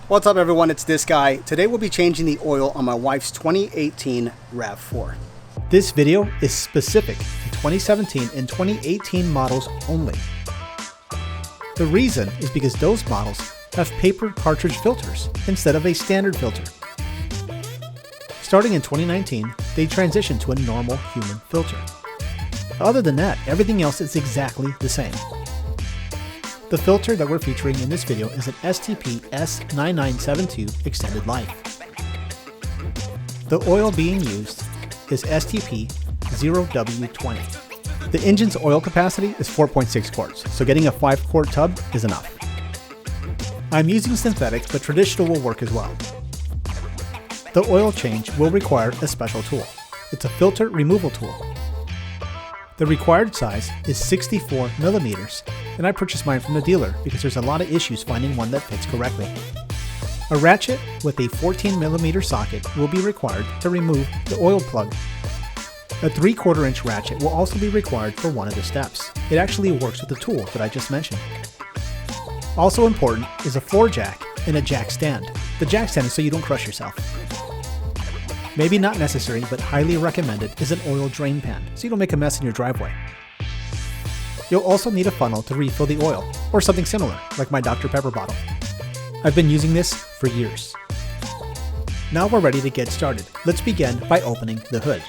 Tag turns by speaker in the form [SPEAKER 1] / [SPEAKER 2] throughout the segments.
[SPEAKER 1] What's up everyone, it's this guy. Today we'll be changing the oil on my wife's 2018 Rav4. This video is specific to 2017 and 2018 models only. The reason is because those models have paper cartridge filters instead of a standard filter. Starting in 2019, they transitioned to a normal human filter. Other than that, everything else is exactly the same. The filter that we're featuring in this video is an STP SS9972 Extended Life. The oil being used is STP 0W20. The engine's oil capacity is 4.6 quarts, so getting a 5-quart tub is enough. I'm using synthetic, but traditional will work as well. The oil change will require a special tool. It's a filter removal tool. The required size is 64 millimeters, and I purchased mine from the dealer because there's a lot of issues finding one that fits correctly. A ratchet with a 14 millimeter socket will be required to remove the oil plug. A 3/4 inch ratchet will also be required for one of the steps. It actually works with the tool that I just mentioned. Also important is a floor jack and a jack stand. The jack stand is so you don't crush yourself. Maybe not necessary, but highly recommended is an oil drain pan, so you don't make a mess in your driveway. You'll also need a funnel to refill the oil, or something similar, like my Dr. Pepper bottle. I've been using this for years. Now we're ready to get started. Let's begin by opening the hood.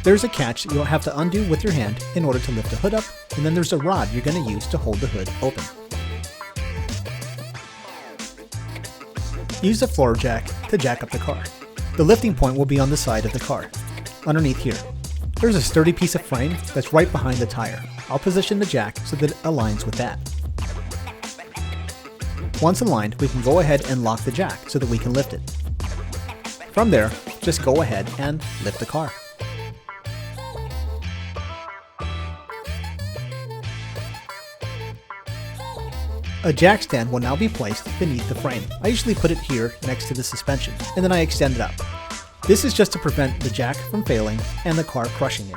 [SPEAKER 1] There's a catch that you'll have to undo with your hand in order to lift the hood up, and then there's a rod you're going to use to hold the hood open. Use the floor jack to jack up the car. The lifting point will be on the side of the car, underneath here. There's a sturdy piece of frame that's right behind the tire. I'll position the jack so that it aligns with that. Once aligned, we can go ahead and lock the jack so that we can lift it. From there, just go ahead and lift the car. A jack stand will now be placed beneath the frame. I usually put it here next to the suspension, and then I extend it up. This is just to prevent the jack from failing and the car crushing you.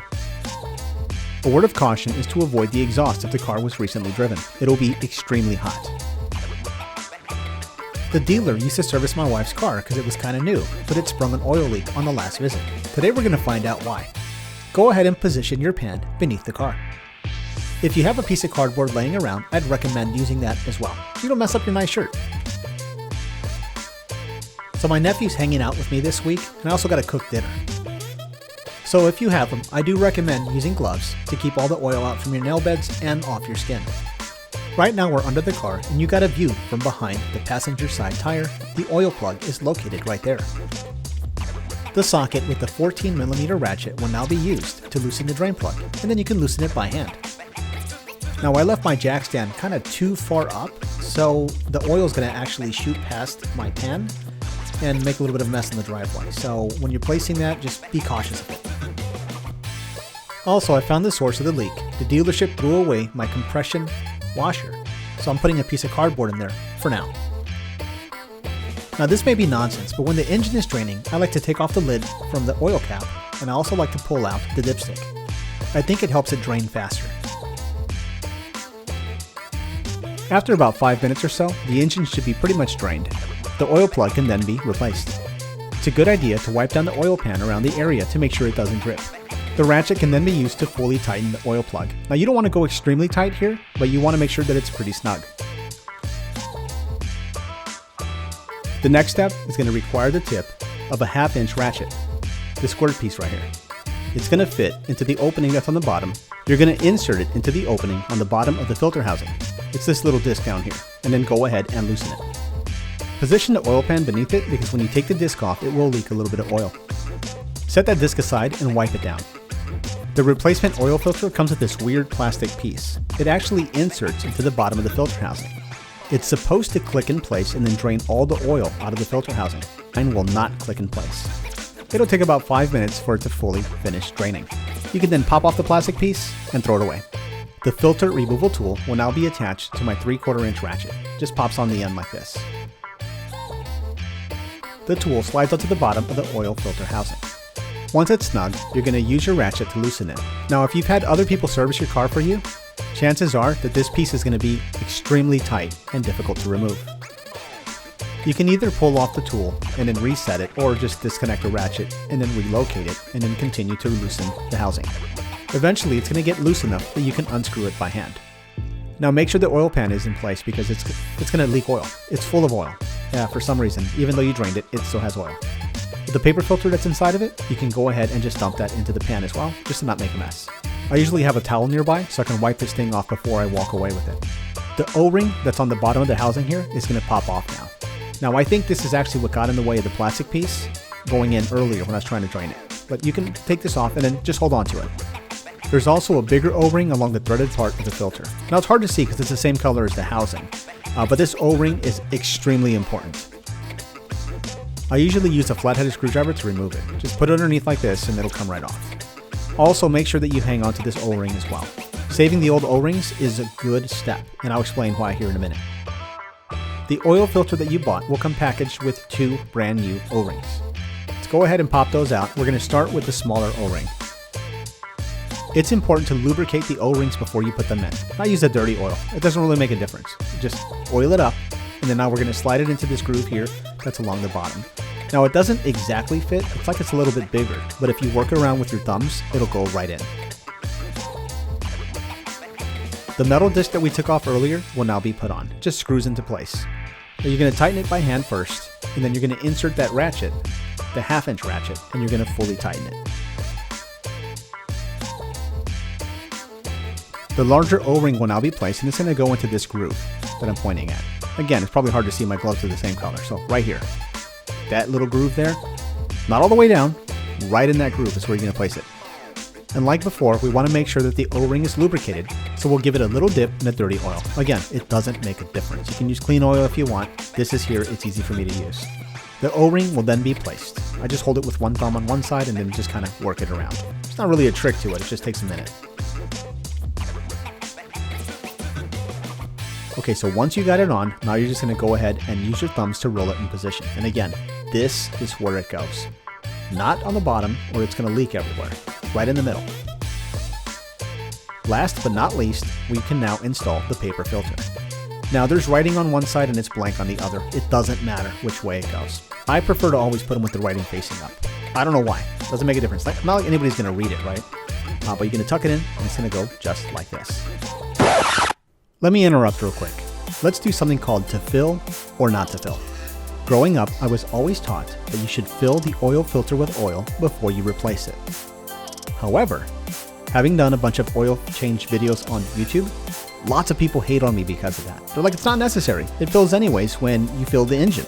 [SPEAKER 1] A word of caution is to avoid the exhaust if the car was recently driven. It'll be extremely hot. The dealer used to service my wife's car because it was kind of new, but it sprung an oil leak on the last visit. Today we're going to find out why. Go ahead and position your pan beneath the car. If you have a piece of cardboard laying around, I'd recommend using that as well, so you don't mess up your nice shirt. So my nephew's hanging out with me this week, and I also got to cook dinner. So if you have them, I do recommend using gloves to keep all the oil out from your nail beds and off your skin. Right now we're under the car, and you got a view from behind the passenger side tire. The oil plug is located right there. The socket with the 14 millimeter ratchet will now be used to loosen the drain plug, and then you can loosen it by hand. Now I left my jack stand kind of too far up, so the oil is going to actually shoot past my pan and make a little bit of a mess in the driveway. So when you're placing that, just be cautious of it. Also, I found the source of the leak. The dealership threw away my compression washer, so I'm putting a piece of cardboard in there for now. Now this may be nonsense, but when the engine is draining, I like to take off the lid from the oil cap, and I also like to pull out the dipstick. I think it helps it drain faster. After about 5 minutes or so, the engine should be pretty much drained. The oil plug can then be replaced. It's a good idea to wipe down the oil pan around the area to make sure it doesn't drip. The ratchet can then be used to fully tighten the oil plug. Now you don't want to go extremely tight here, but you want to make sure that it's pretty snug. The next step is going to require the tip of a 1/2 inch ratchet, this squirt piece right here. It's going to fit into the opening that's on the bottom. You're going to insert it into the opening on the bottom of the filter housing. It's this little disc down here, and then go ahead and loosen it. Position the oil pan beneath it because when you take the disc off, it will leak a little bit of oil. Set that disc aside and wipe it down. The replacement oil filter comes with this weird plastic piece. It actually inserts into the bottom of the filter housing. It's supposed to click in place and then drain all the oil out of the filter housing. Mine will not click in place. It'll take about 5 minutes for it to fully finish draining. You can then pop off the plastic piece and throw it away. The filter removal tool will now be attached to my 3/4 inch ratchet. Just pops on the end like this. The tool slides onto the bottom of the oil filter housing. Once it's snug, you're going to use your ratchet to loosen it. Now if you've had other people service your car for you, chances are that this piece is going to be extremely tight and difficult to remove. You can either pull off the tool and then reset it, or just disconnect a ratchet and then relocate it and then continue to loosen the housing. Eventually it's going to get loose enough that you can unscrew it by hand. Now make sure the oil pan is in place because it's going to leak oil. It's full of oil. Yeah, for some reason, even though you drained it, it still has oil. With the paper filter that's inside of it, you can go ahead and just dump that into the pan as well, just to not make a mess. I usually have a towel nearby so I can wipe this thing off before I walk away with it. The O-ring that's on the bottom of the housing here is going to pop off now. Now I think this is actually what got in the way of the plastic piece going in earlier when I was trying to drain it. But you can take this off and then just hold on to it. There's also a bigger O-ring along the threaded part of the filter. Now it's hard to see because it's the same color as the housing, but this O-ring is extremely important. I usually use a flat-headed screwdriver to remove it. Just put it underneath like this and it'll come right off. Also make sure that you hang on to this O-ring as well. Saving the old O-rings is a good step, and I'll explain why here in a minute. The oil filter that you bought will come packaged with 2 brand new O-rings. Let's go ahead and pop those out. We're going to start with the smaller O-ring. It's important to lubricate the O-rings before you put them in. Not use a dirty oil. It doesn't really make a difference. Just oil it up, and then now we're going to slide it into this groove here that's along the bottom. Now it doesn't exactly fit. It's like it's a little bit bigger, but if you work around with your thumbs, it'll go right in. The metal disc that we took off earlier will now be put on. It just screws into place. Now you're going to tighten it by hand first, and then you're going to insert that ratchet, the 1/2-inch ratchet, and you're going to fully tighten it. The larger O-ring will now be placed, and it's going to go into this groove that I'm pointing at. Again, it's probably hard to see, my gloves are the same color, so right here. That little groove there, not all the way down, right in that groove is where you're going to place it. And like before, we want to make sure that the O-ring is lubricated, so we'll give it a little dip in a dirty oil. Again, it doesn't make a difference. You can use clean oil if you want. This is here, it's easy for me to use. The O-ring will then be placed. I just hold it with one thumb on one side and then just kind of work it around. It's not really a trick to it, it just takes a minute. Okay, so once you got it on, now you're just going to go ahead and use your thumbs to roll it in position. And again, this is where it goes. Not on the bottom, or it's going to leak everywhere. Right in the middle. Last but not least, we can now install the paper filter. Now there's writing on one side and it's blank on the other. It doesn't matter which way it goes. I prefer to always put them with the writing facing up. I don't know why. It doesn't make a difference. Not like anybody's going to read it, right? But you're going to tuck it in and it's going to go just like this. Let me interrupt real quick. Let's do something called to fill or not to fill. Growing up, I was always taught that you should fill the oil filter with oil before you replace it. However, having done a bunch of oil change videos on YouTube, lots of people hate on me because of that. They're like, it's not necessary. It fills anyways when you fill the engine.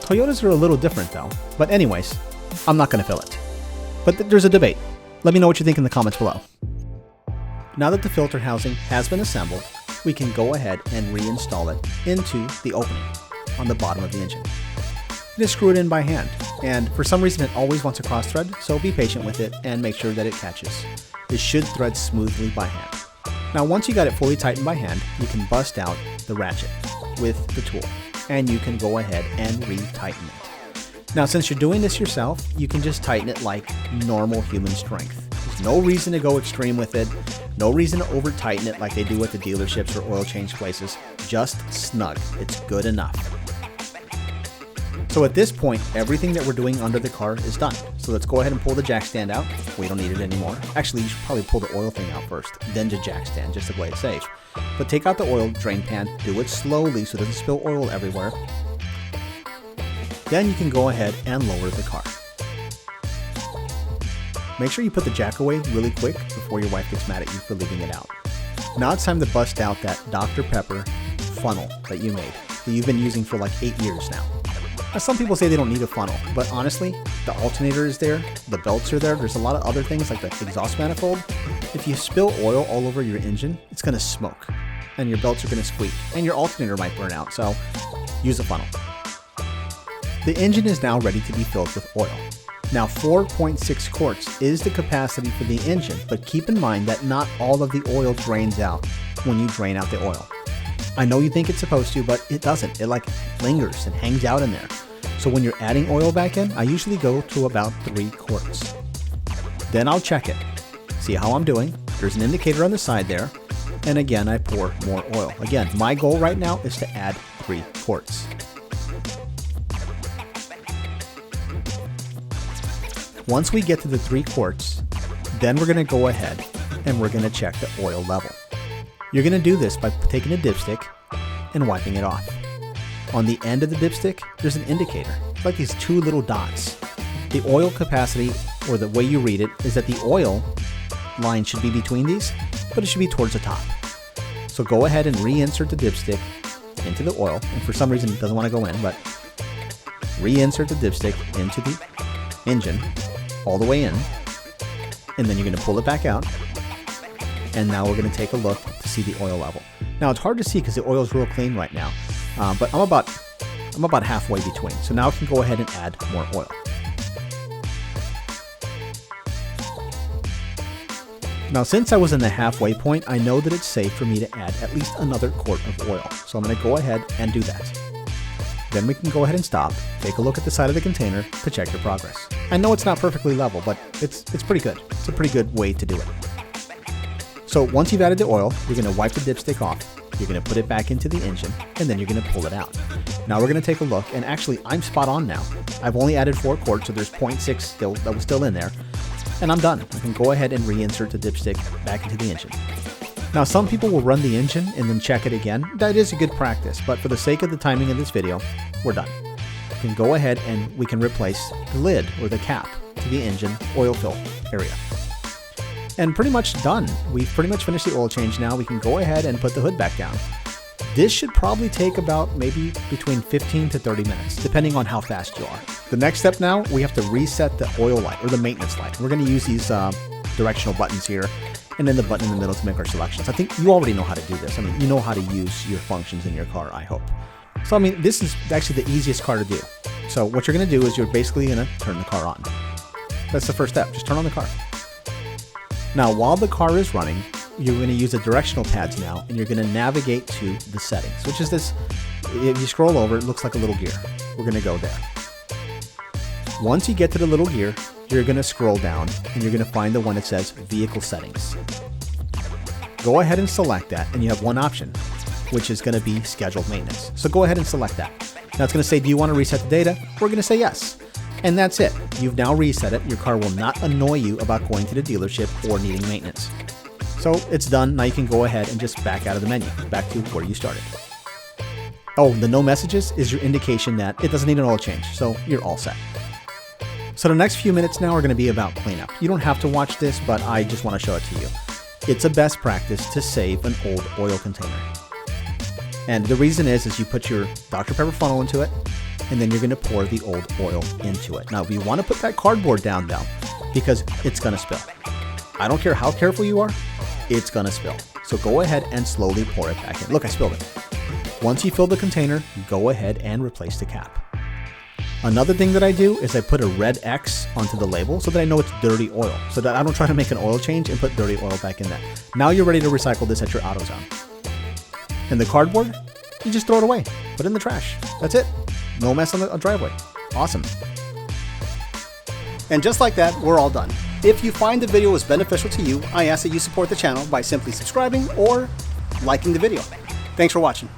[SPEAKER 1] Toyotas are a little different though. But anyways, I'm not going to fill it. But there's a debate. Let me know what you think in the comments below. Now that the filter housing has been assembled, we can go ahead and reinstall it into the opening on the bottom of the engine. Just screw it in by hand, and for some reason it always wants a cross thread, so be patient with it and make sure that it catches. It should thread smoothly by hand. Now once you got it fully tightened by hand, you can bust out the ratchet with the tool, and you can go ahead and re-tighten it. Now since you're doing this yourself, you can just tighten it like normal human strength. There's no reason to go extreme with it, no reason to over tighten it like they do at the dealerships or oil change places. Just snug, it's good enough. So at this point, everything that we're doing under the car is done. So let's go ahead and pull the jack stand out. We don't need it anymore. Actually, you should probably pull the oil thing out first, then the jack stand, just to play it safe. But take out the oil drain pan, do it slowly so it doesn't spill oil everywhere. Then you can go ahead and lower the car. Make sure you put the jack away really quick before your wife gets mad at you for leaving it out. Now it's time to bust out that Dr. Pepper funnel that you made, that you've been using for like 8 years now. Now, some people say they don't need a funnel, but honestly, the alternator is there, the belts are there, there's a lot of other things like the exhaust manifold. If you spill oil all over your engine, it's going to smoke, and your belts are going to squeak, and your alternator might burn out, so use a funnel. The engine is now ready to be filled with oil. Now 4.6 quarts is the capacity for the engine, but keep in mind that not all of the oil drains out when you drain out the oil. I know you think it's supposed to, but it doesn't. It like lingers and hangs out in there. So when you're adding oil back in, I usually go to about 3 quarts. Then I'll check it, see how I'm doing. There's an indicator on the side there. and again I pour more oil. Again, my goal right now is to add 3 quarts. Once we get to the 3 quarts, then we're going to go ahead and we're going to check the oil level. You're going to do this by taking a dipstick and wiping it off. On the end of the dipstick, there's an indicator. It's like these 2 little dots. The oil capacity, or the way you read it, is that the oil line should be between these, but it should be towards the top. So go ahead and reinsert the dipstick into the oil, and for some reason it doesn't want to go in, but reinsert the dipstick into the engine all the way in, and then you're going to pull it back out, and now we're going to take a look to see the oil level. Now it's hard to see because the oil is real clean right now, but I'm about halfway between. So now I can go ahead and add more oil. Now since I was in the halfway point, I know that it's safe for me to add at least another quart of oil. So I'm going to go ahead and do that. Then we can go ahead and stop, take a look at the side of the container to check your progress. I know it's not perfectly level, but it's pretty good. It's a pretty good way to do it. So once you've added the oil, you're going to wipe the dipstick off, you're going to put it back into the engine, and then you're going to pull it out. Now we're going to take a look, and actually I'm spot on now. I've only added 4 quarts, so there's 0.6 still that was still in there, and I'm done. I can go ahead and reinsert the dipstick back into the engine. Now some people will run the engine and then check it again. That is a good practice, but for the sake of the timing of this video, we're done. You can go ahead and we can replace the lid or the cap to the engine oil fill area. And pretty much done. We've pretty much finished the oil change now. We can go ahead and put the hood back down. This should probably take about maybe between 15 to 30 minutes, depending on how fast you are. The next step now, we have to reset the oil light or the maintenance light. We're going to use these directional buttons here and then the button in the middle to make our selections. I think you already know how to do this. I mean, you know how to use your functions in your car, I hope. So, I mean, this is actually the easiest car to do. So what you're going to do is you're basically going to turn the car on. That's the first step. Just turn on the car. Now, while the car is running, you're going to use the directional pads now, and you're going to navigate to the settings, which is this. If you scroll over, it looks like a little gear. We're going to go there. Once you get to the little gear, you're going to scroll down, and you're going to find the one that says Vehicle Settings. Go ahead and select that, and you have one option, which is going to be Scheduled Maintenance. So go ahead and select that. Now it's going to say, do you want to reset the data? We're going to say yes. And that's it. You've now reset it. Your car will not annoy you about going to the dealership or needing maintenance. So it's done. Now you can go ahead and just back out of the menu, back to where you started. Oh, the no messages is your indication that it doesn't need an oil change, so you're all set. So the next few minutes now are going to be about cleanup. You don't have to watch this, but I just want to show it to you. It's a best practice to save an old oil container. And the reason is you put your Dr. Pepper funnel into it, and then you're going to pour the old oil into it. Now, you want to put that cardboard down though, because it's going to spill. I don't care how careful you are, it's going to spill. So go ahead and slowly pour it back in. Look, I spilled it. Once you fill the container, go ahead and replace the cap. Another thing that I do is I put a red X onto the label so that I know it's dirty oil, so that I don't try to make an oil change and put dirty oil back in there. Now you're ready to recycle this at your AutoZone. And the cardboard, you just throw it away. Put it in the trash. That's it. No mess on the driveway. Awesome. And just like that, we're all done. If you find the video was beneficial to you, I ask that you support the channel by simply subscribing or liking the video. Thanks for watching.